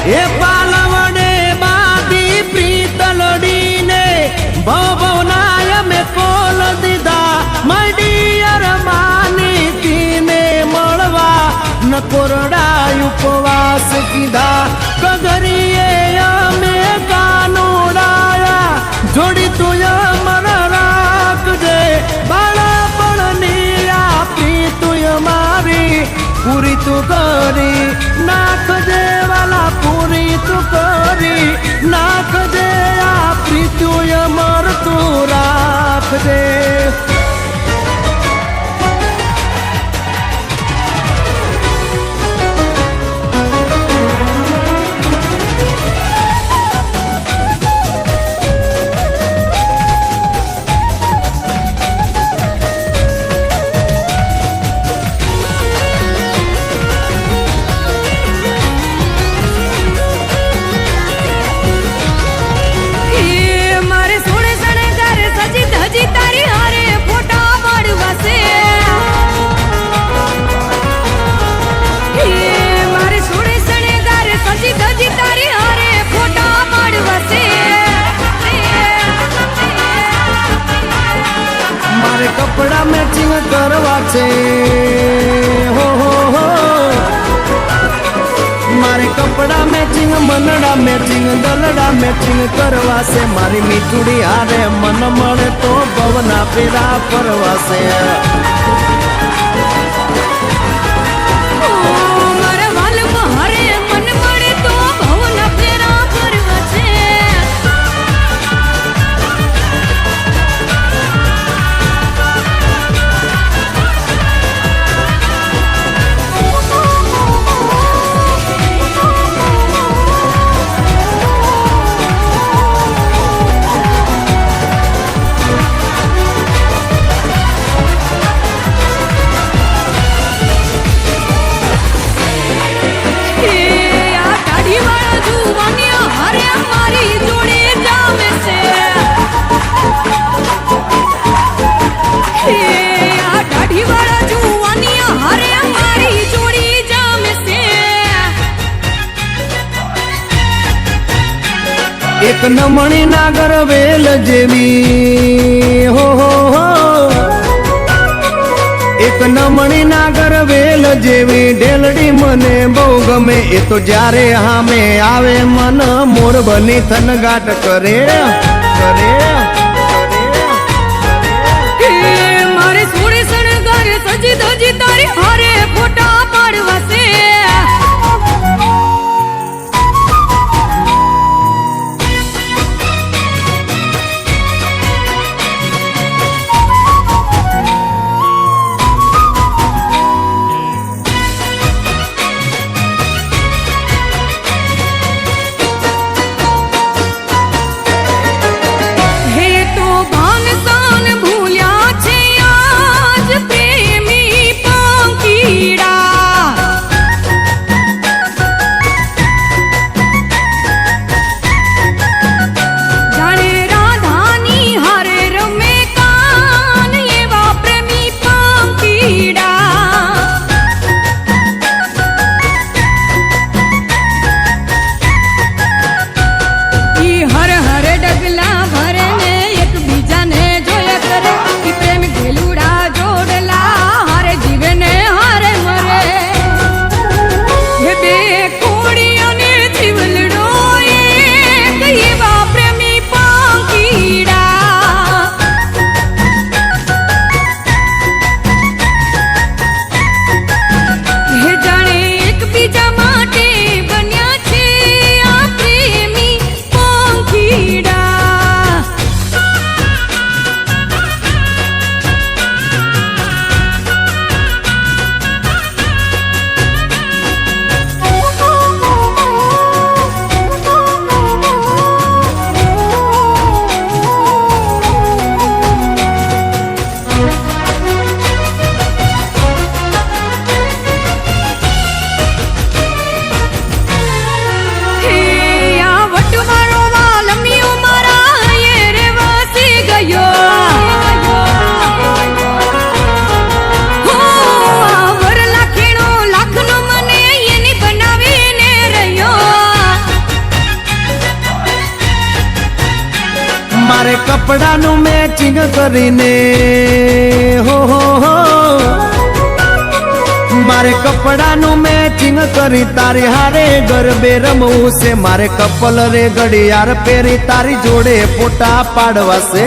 એ પાલવડે બાદી પ્રીતલડી ને ભવનાય મે કોલ દીધા મડિયર માની તીને મળવા ન કોરડા ઉપવાસ કીધા કગરીએ અમે કાનુડાયા જોડી તું અમર રાખજે બાળપણની આ પ્રીતું મારી પૂરી તું કરી નાખજે વાલા પૂરી તું કરી નાખજે આ પ્રીતું અમર તું રાખજે કપડા મેચિંગ કરવા છે હો મારે કપડા મેચિંગ મનડા મેચિંગ દલડા મેચિંગ કરવા છે મારી મીઠુડી હારે મન મળે તો ભવના પેરા ફરવા છે એક નમણી નાગર વેલ જેવી હો એક નમણી નાગર વેલ જેવી ઢેલડી મને બહુ ગમે એ તો જ્યારે હામે આવે મન મોર બની થનગાટ કરે કરે મારે સોળે શણગાર સજી ધજી તારી હારે ફોટા પાડવા છે કપડાનું મેચિંગ કરીને હો મારે કપડાનું મેચિંગ કરી તારી હારે ગરબે રમવું છે મારે કપલ રે ઘડિયાળ પહેરી તારી જોડે ફોટા પાડવા છે